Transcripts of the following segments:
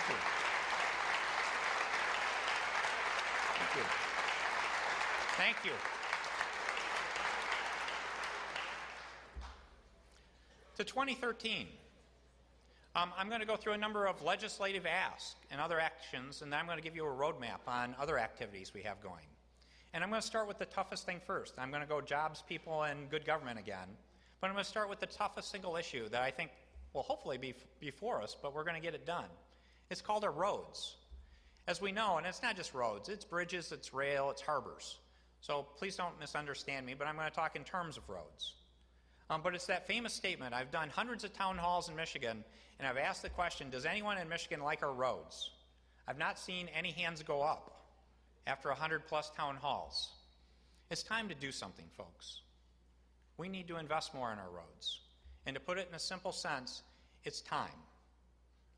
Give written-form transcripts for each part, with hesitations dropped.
Thank you. Thank you. Thank you. To 2013, I'm going to go through a number of legislative asks and other actions, and then I'm going to give you a roadmap on other activities we have going. And I'm going to start with the toughest thing first. I'm going to go jobs, people, and good government again. But I'm going to start with the toughest single issue that I think will hopefully be before us, but we're going to get it done. It's called our roads. As we know, and it's not just roads, it's bridges, it's rail, it's harbors. So please don't misunderstand me, but I'm going to talk in terms of roads. But it's that famous statement. I've done hundreds of town halls in Michigan, and I've asked the question, does anyone in Michigan like our roads? I've not seen any hands go up after 100-plus town halls. It's time to do something, folks. We need to invest more in our roads. And to put it in a simple sense, it's time.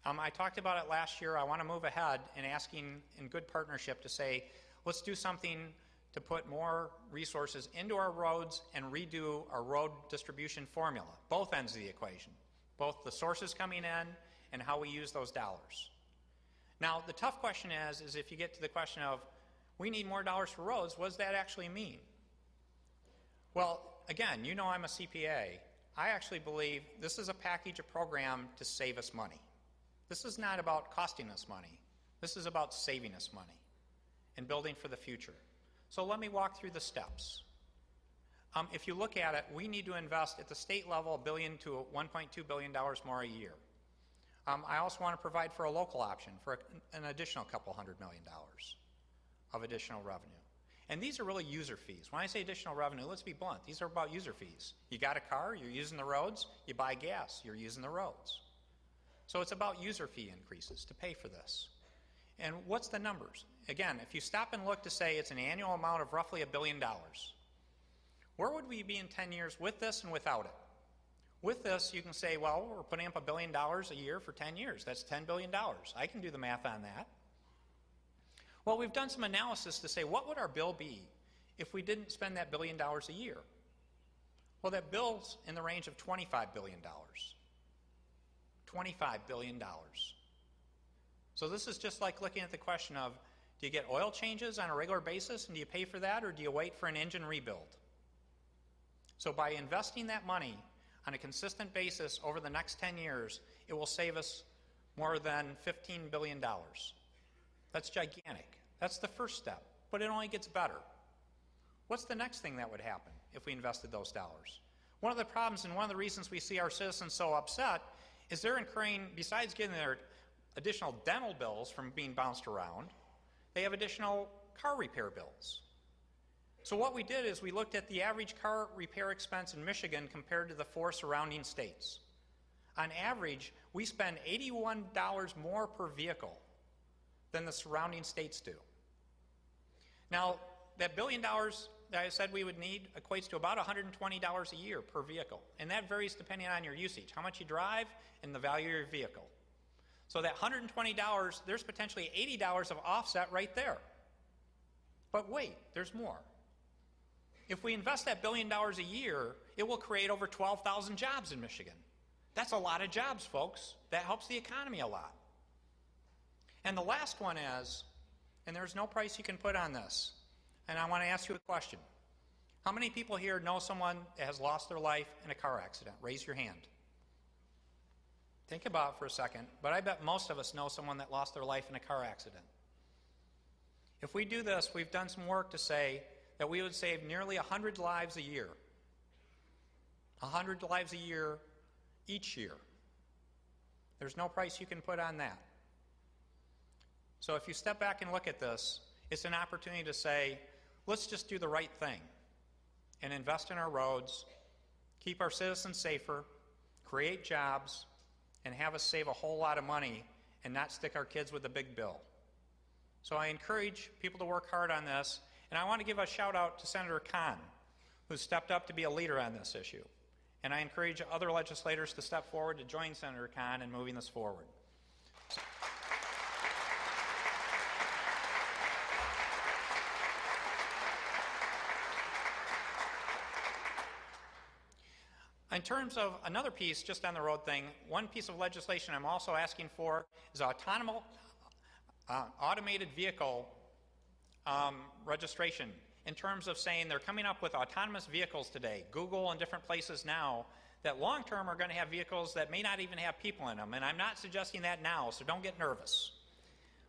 I talked about it last year. I want to move ahead in asking in good partnership to say, let's do something to put more resources into our roads and redo our road distribution formula, both ends of the equation, both the sources coming in and how we use those dollars. Now, the tough question is if you get to the question of, we need more dollars for roads, what does that actually mean? Well, again, you know I'm a CPA. I actually believe this is a package, a program to save us money. This is not about costing us money. This is about saving us money and building for the future. So let me walk through the steps. If you look at it, we need to invest at the state level $1 billion to $1.2 billion more a year. I also want to provide for a local option for an additional couple $100 million of additional revenue. And these are really user fees. When I say additional revenue, let's be blunt. These are about user fees. You got a car, you're using the roads. You buy gas, you're using the roads. So it's about user fee increases to pay for this. And what's the numbers? Again, if you stop and look to say it's an annual amount of roughly $1 billion, where would we be in 10 years with this and without it? With this, you can say, well, we're putting up $1 billion a year for 10 years. That's $10 billion. I can do the math on that. Well, we've done some analysis to say, what would our bill be if we didn't spend that $1 billion a year? Well, that bill's in the range of $25 billion. $25 billion. So this is just like looking at the question of, do you get oil changes on a regular basis and do you pay for that, or do you wait for an engine rebuild? So by investing that money on a consistent basis over the next 10 years, it will save us more than $15 billion. That's gigantic. That's the first step, but it only gets better. What's the next thing that would happen if we invested those dollars? One of the problems and one of the reasons we see our citizens so upset is they're incurring, besides getting their additional dental bills from being bounced around, they have additional car repair bills. So what we did is we looked at the average car repair expense in Michigan compared to the 4 surrounding states. On average, we spend $81 more per vehicle than the surrounding states do. Now, that $1 billion that I said we would need equates to about $120 a year per vehicle, and that varies depending on your usage, how much you drive, and the value of your vehicle. So that $120, there's potentially $80 of offset right there. But wait, there's more. If we invest that $1 billion a year, it will create over 12,000 jobs in Michigan. That's a lot of jobs, folks. That helps the economy a lot. And the last one is, and there's no price you can put on this, and I want to ask you a question. How many people here know someone that has lost their life in a car accident? Raise your hand. Think about it for a second, but I bet most of us know someone that lost their life in a car accident. If we do this, we've done some work to say that we would save nearly 100 lives a year. 100 lives a year each year. There's no price you can put on that. So if you step back and look at this, it's an opportunity to say, let's just do the right thing and invest in our roads, keep our citizens safer, create jobs, and have us save a whole lot of money and not stick our kids with a big bill. So I encourage people to work hard on this, and I want to give a shout out to Senator Khan, who stepped up to be a leader on this issue. And I encourage other legislators to step forward to join Senator Khan in moving this forward. In terms of another piece, just on the road thing, one piece of legislation I'm also asking for is automated vehicle registration, in terms of saying they're coming up with autonomous vehicles today, Google and different places now, that long term are going to have vehicles that may not even have people in them. And I'm not suggesting that now, so don't get nervous.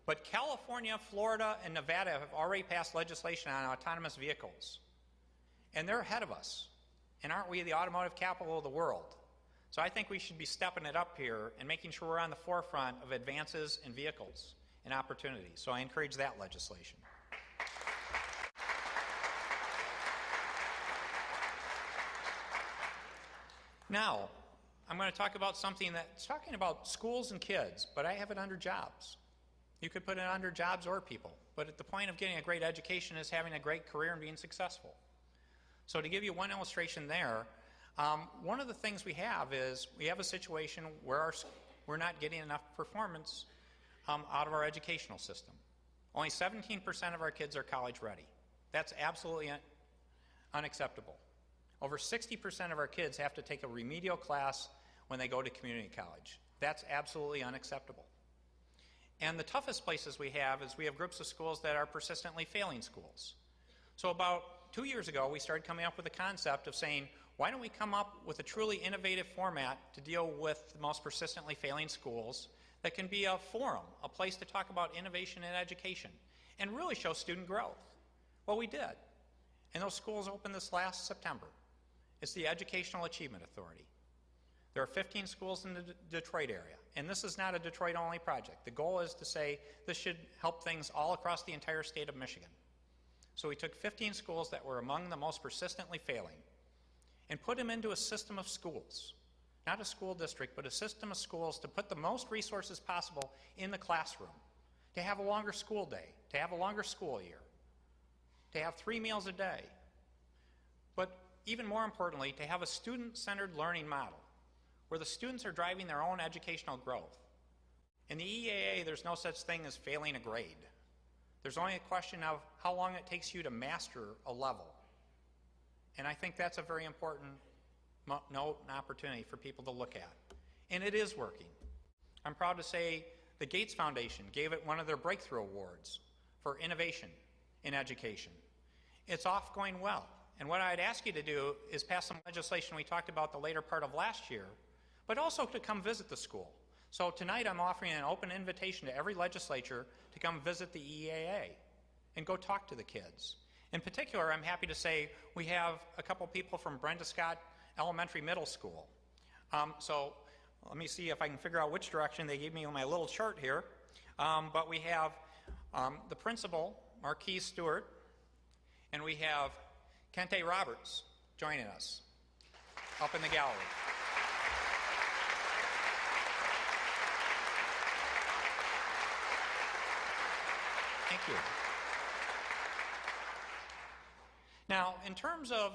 But California, Florida, and Nevada have already passed legislation on autonomous vehicles. And they're ahead of us. And aren't we the automotive capital of the world? So I think we should be stepping it up here and making sure we're on the forefront of advances in vehicles and opportunities. So I encourage that legislation. Now, I'm going to talk about something that's talking about schools and kids, but I have it under jobs. You could put it under jobs or people, but the point of getting a great education is having a great career and being successful. So to give you one illustration there, one of the things we have is we have a situation where we're not getting enough performance out of our educational system. Only 17% of our kids are college ready. That's absolutely unacceptable. Over 60% of our kids have to take a remedial class when they go to community college. That's absolutely unacceptable. And the toughest places we have is we have groups of schools that are persistently failing schools. So about 2 years ago, we started coming up with a concept of saying, why don't we come up with a truly innovative format to deal with the most persistently failing schools that can be a forum, a place to talk about innovation in education, and really show student growth? Well, we did. And those schools opened this last September. It's the Educational Achievement Authority. There are 15 schools in the Detroit area, and this is not a Detroit-only project. The goal is to say this should help things all across the entire state of Michigan. So we took 15 schools that were among the most persistently failing and put them into a system of schools, not a school district, but a system of schools to put the most resources possible in the classroom, to have a longer school day, to have a longer school year, to have 3 meals a day, but even more importantly, to have a student-centered learning model where the students are driving their own educational growth. In the EAA, there's no such thing as failing a grade. There's only a question of how long it takes you to master a level. And I think that's a very important note and opportunity for people to look at. And it is working. I'm proud to say the Gates Foundation gave it one of their breakthrough awards for innovation in education. It's off going well. And what I'd ask you to do is pass some legislation we talked about the later part of last year, but also to come visit the school. So tonight I'm offering an open invitation to every legislature to come visit the EAA and go talk to the kids. In particular, I'm happy to say we have a couple people from Brenda Scott Elementary Middle School. So let me see if I can figure out which direction. They gave me my little chart here. But we have the principal, Marquise Stewart, and we have Kente Roberts joining us up in the gallery. Thank you. Now, in terms of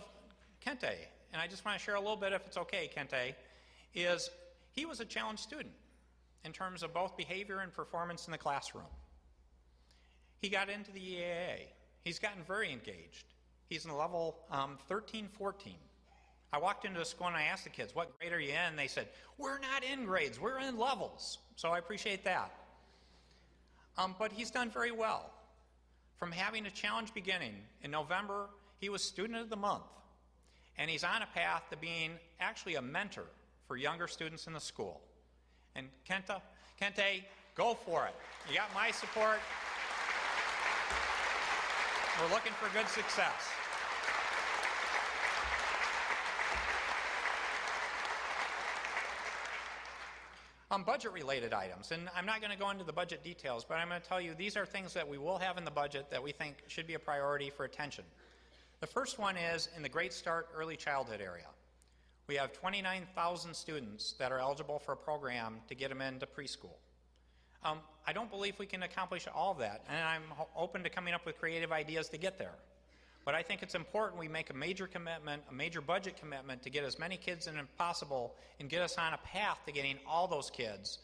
Kente, and I just want to share a little bit, if it's okay, Kente, is he was a challenged student in terms of both behavior and performance in the classroom. He got into the EAA. He's gotten very engaged. He's in level 13, 14. I walked into the school and I asked the kids, what grade are you in? And they said, we're not in grades, we're in levels. So I appreciate that. But he's done very well. From having a challenge beginning, in November, he was Student of the Month. And he's on a path to being actually a mentor for younger students in the school. And Kente, go for it. You got my support. We're looking for good success. Budget-related items, and I'm not going to go into the budget details, but I'm going to tell you these are things that we will have in the budget that we think should be a priority for attention. The first one is in the Great Start early childhood area. We have 29,000 students that are eligible for a program to get them into preschool. I don't believe we can accomplish all of that, and I'm open to coming up with creative ideas to get there. But I think it's important we make a major commitment, a major budget commitment to get as many kids in as possible and get us on a path to getting all those kids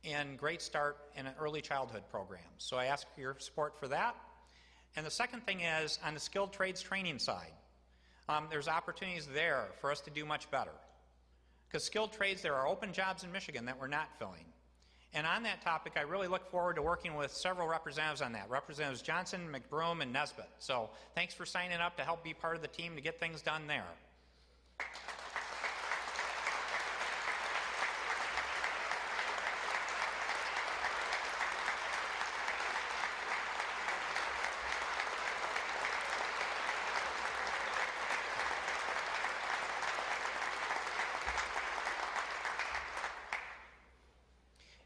in Great Start and early childhood programs. So I ask for your support for that. And the second thing is on the skilled trades training side. There's opportunities there for us to do much better. Because skilled trades, there are open jobs in Michigan that we're not filling. And on that topic, I really look forward to working with several representatives on that. Representatives Johnson, McBroom, and Nesbitt. So thanks for signing up to help be part of the team to get things done there.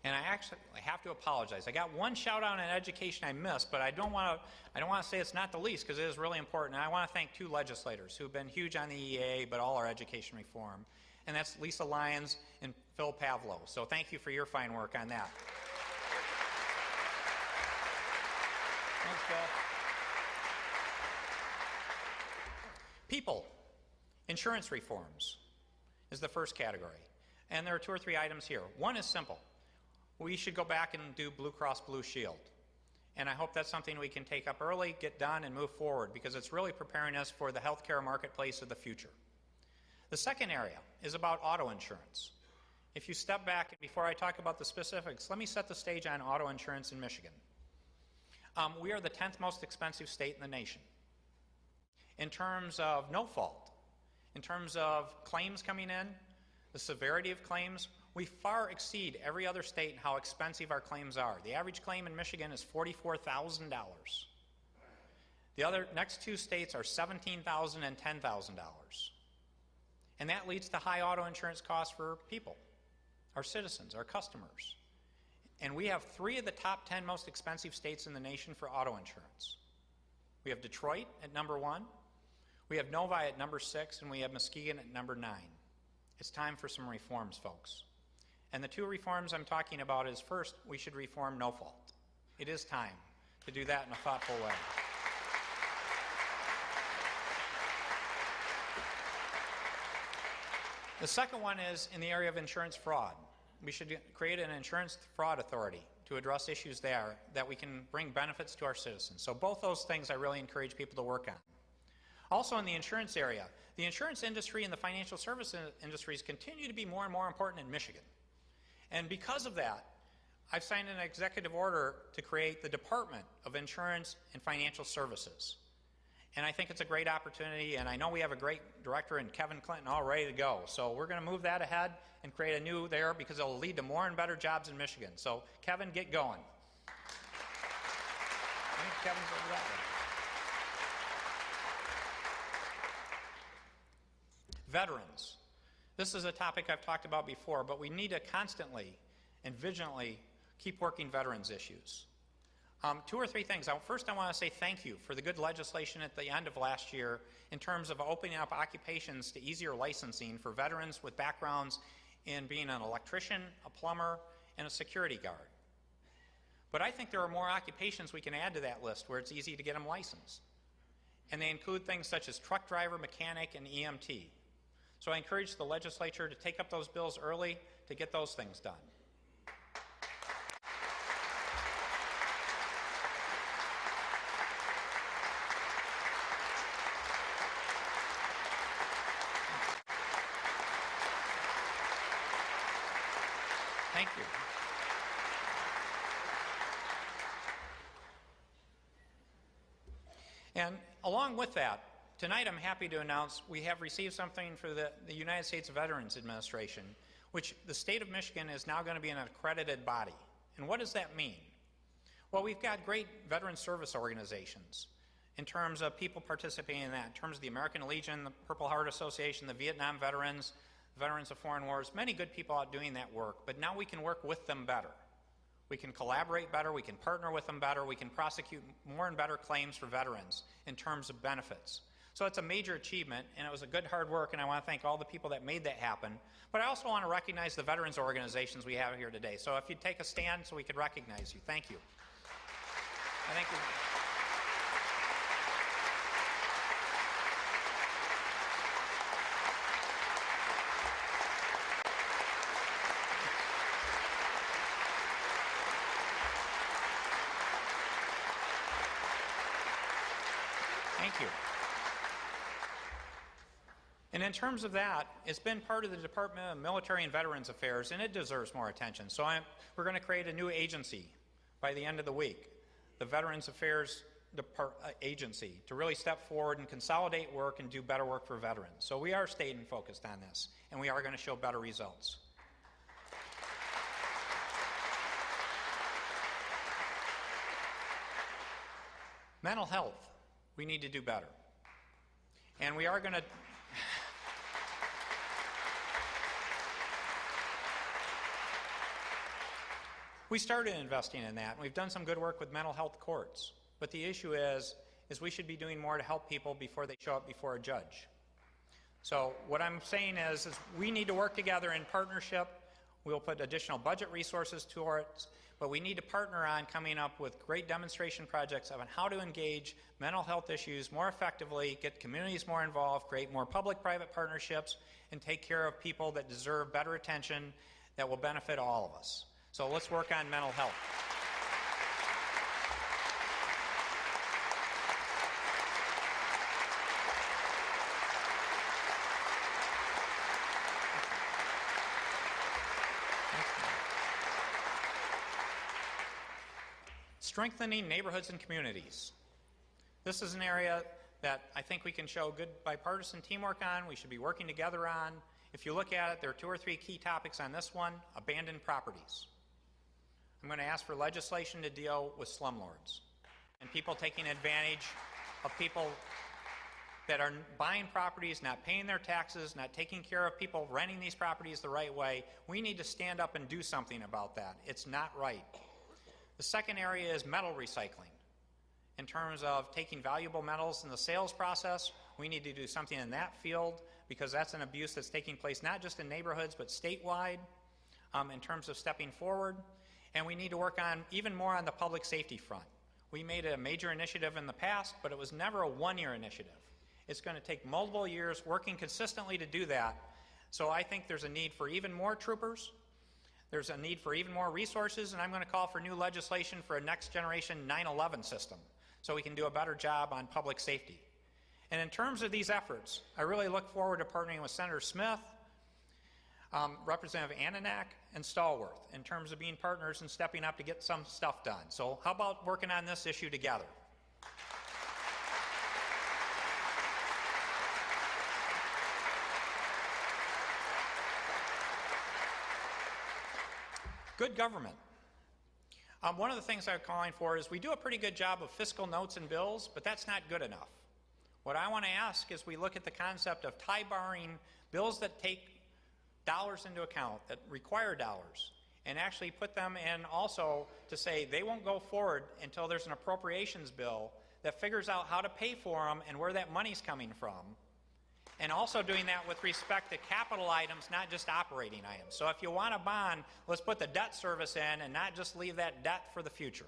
And I have to apologize. I got one shout out on education I missed, but I don't want to say it's not the least, because it is really important. And I want to thank two legislators who've been huge on the EA, but all our education reform. And that's Lisa Lyons and Phil Pavlo. So thank you for your fine work on that. Thanks, Phil. People. Insurance reforms is the first category. And there are 2 or 3 items here. One is simple. We should go back and do Blue Cross Blue Shield. And I hope that's something we can take up early, get done, and move forward, because it's really preparing us for the healthcare marketplace of the future. The second area is about auto insurance. If you step back, and before I talk about the specifics, let me set the stage on auto insurance in Michigan. We are the 10th most expensive state in the nation. In terms of no fault, in terms of claims coming in, the severity of claims, we far exceed every other state in how expensive our claims are. The average claim in Michigan is $44,000. The other next 2 states are $17,000 and $10,000. And that leads to high auto insurance costs for people, our citizens, our customers. And we have 3 of the top 10 most expensive states in the nation for auto insurance. We have Detroit at number 1, we have Novi at number 6, and we have Muskegon at number 9. It's time for some reforms, folks. And the 2 reforms I'm talking about is, first, we should reform no fault. It is time to do that in a thoughtful way. The second one is in the area of insurance fraud. We should create an insurance fraud authority to address issues there that we can bring benefits to our citizens. So both those things I really encourage people to work on. Also in the insurance area, the insurance industry and the financial service industries continue to be more and more important in Michigan. And because of that, I've signed an executive order to create the Department of Insurance and Financial Services. And I think it's a great opportunity, and I know we have a great director in Kevin Clinton all ready to go. So we're going to move that ahead and create a new there, because it will lead to more and better jobs in Michigan. So Kevin, get going. I think Kevin's over that way. Veterans. This is a topic I've talked about before, but we need to constantly and vigilantly keep working veterans issues. 2 or 3 things. First, I want to say thank you for the good legislation at the end of last year in terms of opening up occupations to easier licensing for veterans with backgrounds in being an electrician, a plumber, and a security guard. But I think there are more occupations we can add to that list where it's easy to get them licensed. And they include things such as truck driver, mechanic, and EMT. So I encourage the legislature to take up those bills early to get those things done. Thank you. And along with that, tonight I'm happy to announce we have received something for the United States Veterans Administration, which the state of Michigan is now going to be an accredited body. And what does that mean? Well, we've got great veteran service organizations in terms of people participating in that, in terms of the American Legion, the Purple Heart Association, the Vietnam Veterans, Veterans of Foreign Wars, many good people out doing that work, but now we can work with them better. We can collaborate better, we can partner with them better, we can prosecute more and better claims for veterans in terms of benefits. So it's a major achievement, and it was a good hard work, and I want to thank all the people that made that happen. But I also want to recognize the veterans organizations we have here today. So if you'd take a stand so we could recognize you. Thank you. I thank you. Thank you. And in terms of that, it's been part of the Department of Military and Veterans Affairs, and it deserves more attention. So we're going to create a new agency by the end of the week, the Veterans Affairs Agency, to really step forward and consolidate work and do better work for veterans. So we are staying focused on this, and we are going to show better results. Mental health, we need to do better. And we are going to we started investing in that, and we've done some good work with mental health courts. But the issue is we should be doing more to help people before they show up before a judge. So what I'm saying is we need to work together in partnership. We'll put additional budget resources towards, but we need to partner on coming up with great demonstration projects on how to engage mental health issues more effectively, get communities more involved, create more public-private partnerships, and take care of people that deserve better attention that will benefit all of us. So let's work on mental health. Strengthening neighborhoods and communities. This is an area that I think we can show good bipartisan teamwork on. We should be working together on. If you look at it, there are 2 or 3 key topics on this one. Abandoned properties. I'm going to ask for legislation to deal with slumlords and people taking advantage of people that are buying properties, not paying their taxes, not taking care of people renting these properties the right way. We need to stand up and do something about that. It's not right. The second area is metal recycling. In terms of taking valuable metals in the sales process, we need to do something in that field because that's an abuse that's taking place not just in neighborhoods but statewide in terms of stepping forward. And we need to work on even more on the public safety front. We made a major initiative in the past, but it was never a one-year initiative. It's going to take multiple years working consistently to do that. So I think there's a need for even more troopers. There's a need for even more resources, and I'm going to call for new legislation for a next-generation 9/11 system so we can do a better job on public safety. And in terms of these efforts, I really look forward to partnering with Senator Smith, Representative Ananak, and Stallworth in terms of being partners and stepping up to get some stuff done. So how about working on this issue together? Good government. One of the things I'm calling for is we do a pretty good job of fiscal notes and bills, but that's not good enough. What I want to ask is we look at the concept of tie-barring bills that take dollars into account, that require dollars, and actually put them in also to say they won't go forward until there's an appropriations bill that figures out how to pay for them and where that money's coming from. And also doing that with respect to capital items, not just operating items. So if you want a bond, let's put the debt service in and not just leave that debt for the future.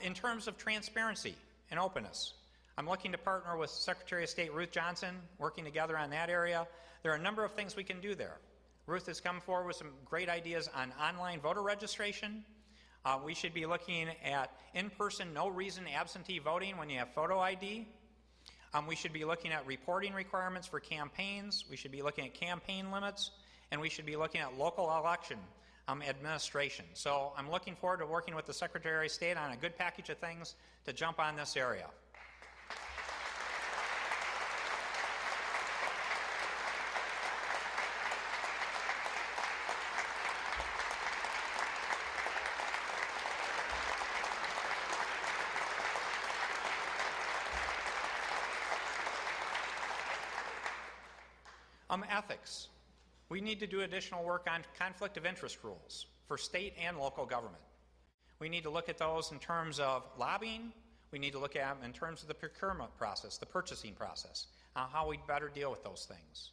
In terms of transparency and openness, I'm looking to partner with Secretary of State Ruth Johnson, working together on that area. There are a number of things we can do there. Ruth has come forward with some great ideas on online voter registration. We should be looking at in-person, no-reason absentee voting when you have photo ID. We should be looking at reporting requirements for campaigns. We should be looking at campaign limits. And we should be looking at local election administration. So I'm looking forward to working with the Secretary of State on a good package of things to jump on this area. Ethics. We need to do additional work on conflict of interest rules for state and local government. We need to look at those in terms of lobbying. We need to look at them in terms of the procurement process, the purchasing process, how we better deal with those things.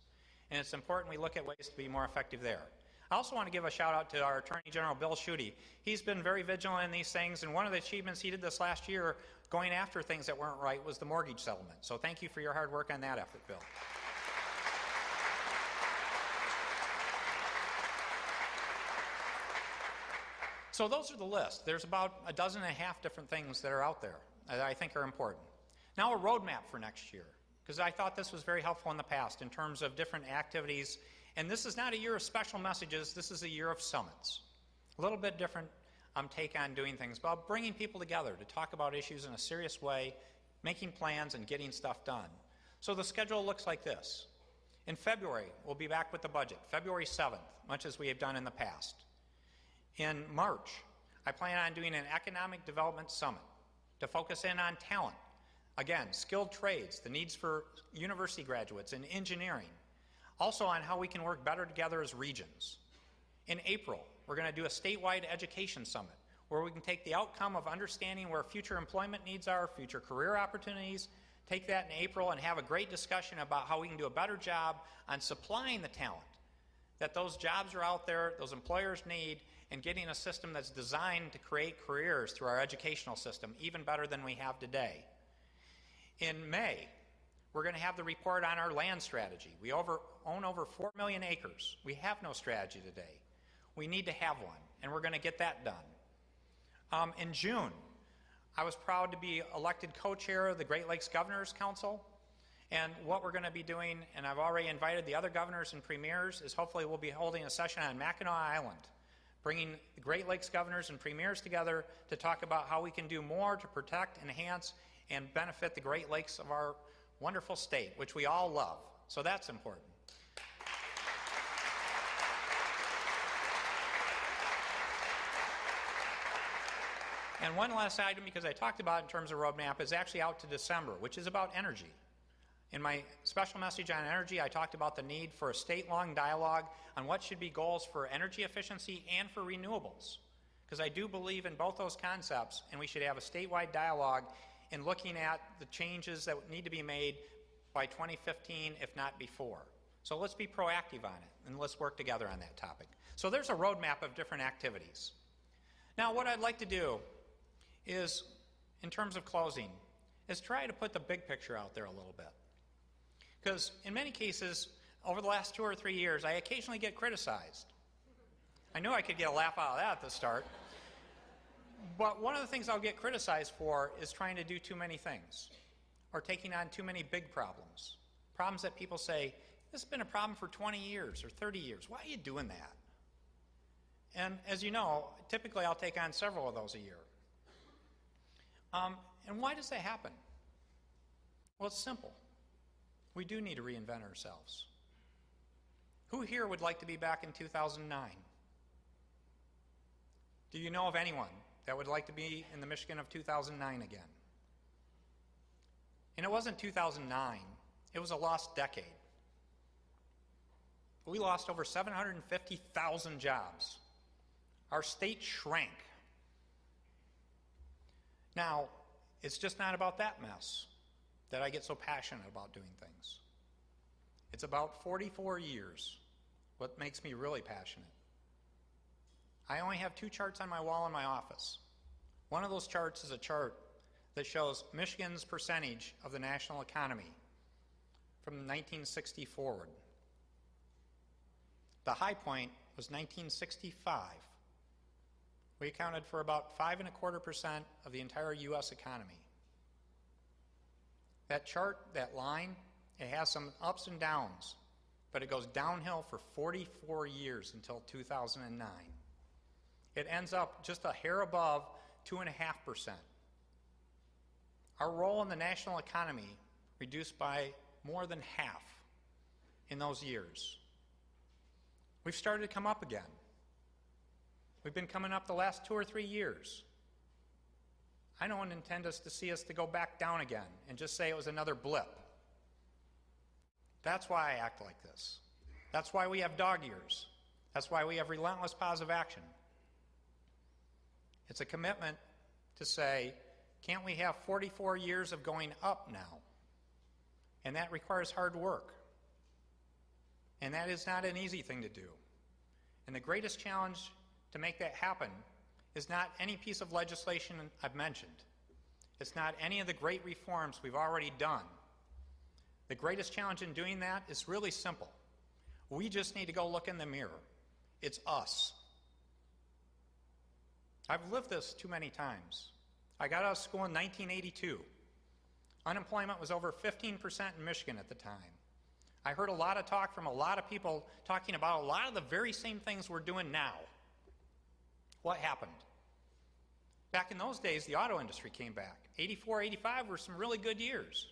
And it's important we look at ways to be more effective there. I also want to give a shout out to our Attorney General Bill Schuette. He's been very vigilant in these things, and one of the achievements he did this last year going after things that weren't right was the mortgage settlement. So thank you for your hard work on that effort, Bill. So those are the list. There's about a dozen and a half different things that are out there that I think are important. Now a roadmap for next year, because I thought this was very helpful in the past in terms of different activities. And this is not a year of special messages, this is a year of summits. A little bit different take on doing things, about bringing people together to talk about issues in a serious way, making plans and getting stuff done. So the schedule looks like this. In February, we'll be back with the budget, February 7th, much as we have done in the past. In March, I plan on doing an economic development summit to focus in on talent. Again, skilled trades, the needs for university graduates in engineering. Also on how we can work better together as regions. In April, we're going to do a statewide education summit where we can take the outcome of understanding where future employment needs are, future career opportunities, take that in April and have a great discussion about how we can do a better job on supplying the talent that those jobs are out there, those employers need, and getting a system that's designed to create careers through our educational system even better than we have today. In May, we're going to have the report on our land strategy. We own over 4 million acres. We have no strategy today. We need to have one, and we're going to get that done. In June, I was proud to be elected co-chair of the Great Lakes Governors Council, and what we're going to be doing, and I've already invited the other governors and premiers, is hopefully we'll be holding a session on Mackinac Island, bringing the Great Lakes governors and premiers together to talk about how we can do more to protect, enhance, and benefit the Great Lakes of our wonderful state, which we all love. So that's important. And one last item, because I talked about in terms of roadmap, is actually out to December, which is about energy. In my special message on energy, I talked about the need for a state-long dialogue on what should be goals for energy efficiency and for renewables. Because I do believe in both those concepts, and we should have a statewide dialogue in looking at the changes that need to be made by 2015, if not before. So let's be proactive on it, and let's work together on that topic. So there's a roadmap of different activities. Now, what I'd like to do is, in terms of closing, is try to put the big picture out there a little bit. Because in many cases, over the last 2 or 3 years, I occasionally get criticized. I knew I could get a laugh out of that at the start. But one of the things I'll get criticized for is trying to do too many things, or taking on too many big problems. Problems that people say, this has been a problem for 20 years or 30 years. Why are you doing that? And as you know, typically I'll take on several of those a year. And why does that happen? Well, it's simple. We do need to reinvent ourselves. Who here would like to be back in 2009? Do you know of anyone that would like to be in the Michigan of 2009 again? And it wasn't 2009. It was a lost decade. We lost over 750,000 jobs. Our state shrank. Now, it's just not about that mess that I get so passionate about doing things. It's about 44 years, what makes me really passionate. I only have 2 charts on my wall in my office. One of those charts is a chart that shows Michigan's percentage of the national economy from 1960 forward. The high point was 1965. We accounted for about 5.25% of the entire U.S. economy. That chart, that line, it has some ups and downs, but it goes downhill for 44 years until 2009. It ends up just a hair above 2.5%. Our role in the national economy reduced by more than half in those years. We've started to come up again. We've been coming up the last 2 or 3 years. I don't intend us to see us to go back down again and just say it was another blip. That's why I act like this. That's why we have dog years. That's why we have relentless positive action. It's a commitment to say, can't we have 44 years of going up now? And that requires hard work. And that is not an easy thing to do. And the greatest challenge to make that happen is not any piece of legislation I've mentioned. It's not any of the great reforms we've already done. The greatest challenge in doing that is really simple. We just need to go look in the mirror. It's us. I've lived this too many times. I got out of school in 1982. Unemployment was over 15% in Michigan at the time. I heard a lot of talk from a lot of people talking about a lot of the very same things we're doing now. What happened? Back in those days, the auto industry came back. 84, 85 were some really good years.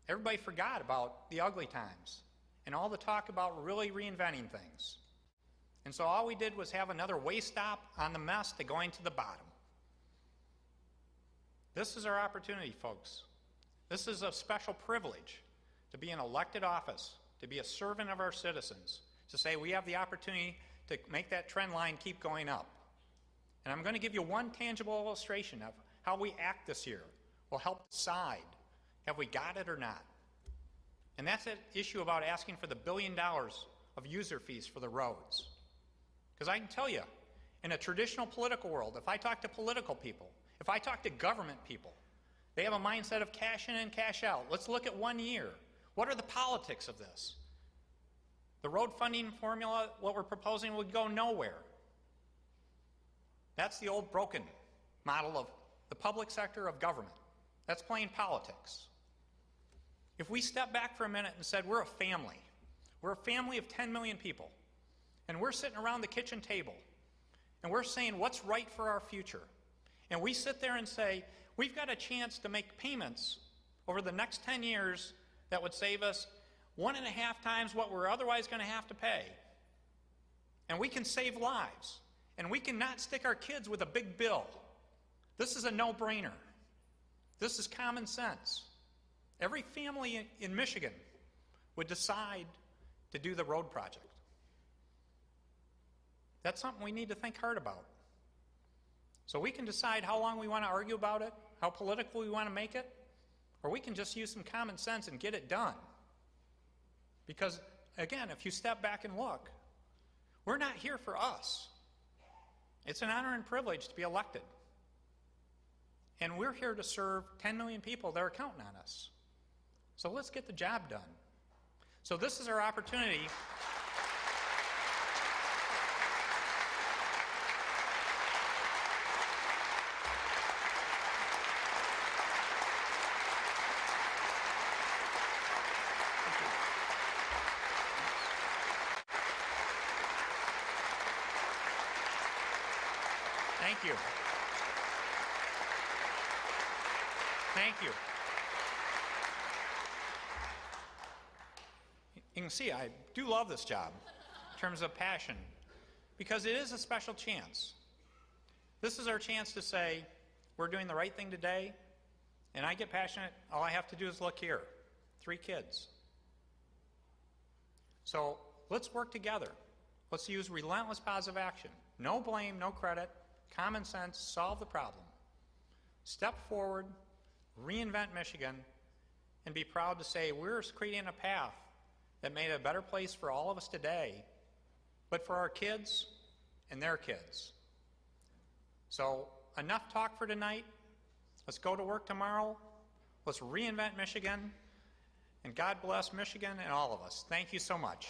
Everybody forgot about the ugly times and all the talk about really reinventing things. And so all we did was have another way stop on the mess to going to the bottom. This is our opportunity, folks. This is a special privilege to be in elected office, to be a servant of our citizens, to say we have the opportunity to make that trend line keep going up. And I'm going to give you one tangible illustration of how we act this year will help decide have we got it or not. And that's that issue about asking for the $1 billion of user fees for the roads. Because I can tell you, in a traditional political world, if I talk to political people, if I talk to government people, they have a mindset of cash in and cash out. Let's look at 1 year. What are the politics of this? The road funding formula, what we're proposing, would go nowhere. That's the old broken model of the public sector of government. That's playing politics. If we step back for a minute and said we're a family of 10 million people, and we're sitting around the kitchen table, and we're saying what's right for our future, and we sit there and say, we've got a chance to make payments over the next 10 years that would save us 1.5 times what we're otherwise going to have to pay. And we can save lives. And we cannot stick our kids with a big bill. This is a no-brainer. This is common sense. Every family in Michigan would decide to do the road project. That's something we need to think hard about. So we can decide how long we want to argue about it, how political we want to make it, or we can just use some common sense and get it done. Because, again, if you step back and look, we're not here for us. It's an honor and privilege to be elected. And we're here to serve 10 million people that are counting on us. So let's get the job done. So this is our opportunity. Thank you. Thank you. You can see I do love this job in terms of passion because it is a special chance. This is our chance to say we're doing the right thing today, and I get passionate. All I have to do is look here. 3 kids. So let's work together. Let's use relentless positive action. No blame, no credit. Common sense, solve the problem. Step forward, reinvent Michigan, and be proud to say we're creating a path that made a better place for all of us today, but for our kids and their kids. So enough talk for tonight. Let's go to work tomorrow. Let's reinvent Michigan, and God bless Michigan and all of us. Thank you so much.